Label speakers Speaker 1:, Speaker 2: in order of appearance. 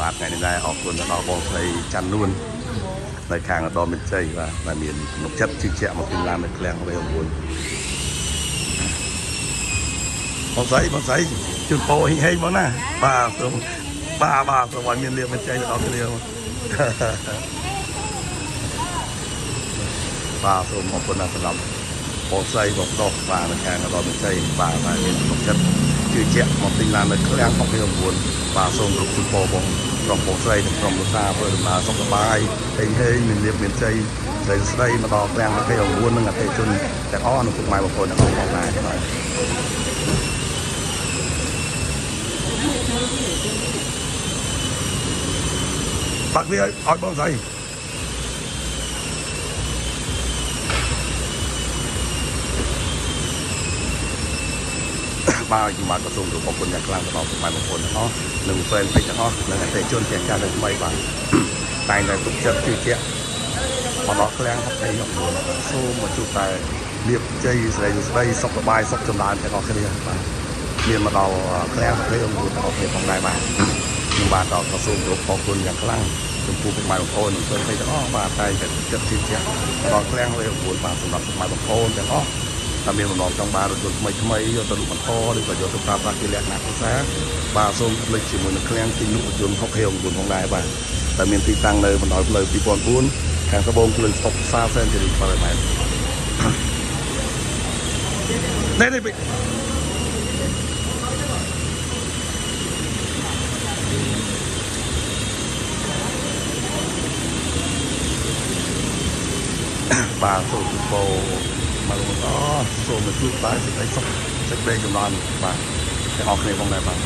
Speaker 1: បាទថ្ងៃនេះដែរអរគុណដល់បងស្រីច័ន្ទនួននៅខាងឧត្តមមានជ័យបាទដែលមានទំនុកចិត្តជឿជាក់មកទិញឡាននៅឃ្លាំងវេ9បងស្រីជូនពោហិហេងមកណាបាទសូមបាទសូមឲ្យមានលៀបមានជ័យដល់គ្នាបាទសូមអរគុណដល់សម្រាប់បងស្រីបងប្រុសបាទនៅខាងឧត្តមមានជ័យបាទមានទំនុកចិត្តជឿជាក់មកទិញឡាននៅឃ្លាំងវេ9បាទសូមគ្រប់ជូនពោបងក្រុមបងស្រីនិងក្រុមលោកតាធ្វើដំណើរសុខសប្បាយហេងមានលៀបមានជ័យស្ដីមកដល់ឃ្លាំងវេ9និងអតិថិជនទាំងអស់និងពុកម៉ែបងប្អូនទាំងអស់ផងដែរបាទបាក់វាឲ្យបងស្រីបាទជំរាបក៏សូមគោរពអរគុណយ៉ាងខ្លាំងដល់ពុកម៉ែបងប្អូនទាំងអស់និងហ្វេនពេកទាំងអស់និងអតិថិជនទាំងការនៅថ្មីបាទតែងតែទុកចិត្តជឿជាក់មកដល់ឃ្លាំង29សូមមកជួបតែលៀបជ័យស្ដីសុខសប្បាយសុខចម្រើនទាំងអស់គ្នាបាទមានមកដល់ឃ្លាំង29ទាំងអស់គ្នាផងដែរបាទខ្ញុំបាទក៏សូមគោរពអរគុណយ៉ាងខ្លាំងចំពោះពុកម៉ែបងប្អូននិងហ្វេនពេកទាំងអស់បាទតែងតែទុកចិត្តជឿជាក់មកដល់ឃ្លាំង29បាទសម្រាប់ពុកម៉ែបងប្អូនទាំងអស់តែមានបំណងចង់បានរថយន្តថ្មីយកទៅលក់បន្តឬក៏យកទៅប្រើប្រាស់ជាលក្ខណៈគ្រួសារបាទសូមភ្លេចជាមួយនឹងឃ្លាំងទិញលក់រថយន្តហុកហេវ9ផងដែរបាទតែមានទីតាំងនៅបណ្ដោយផ្លូវ2004ខាងត្បូងគ្លឿនស្តុកផ្សារសែនជរីប៉ារ៉េម៉ែត្រនេះបាទសូមជូនពរមកលោកអូសូមមកជួបតែសេចក្តីសុខសេចក្តីចម្រើនបាទទាំងអស់គ្នាផងដែរបាទ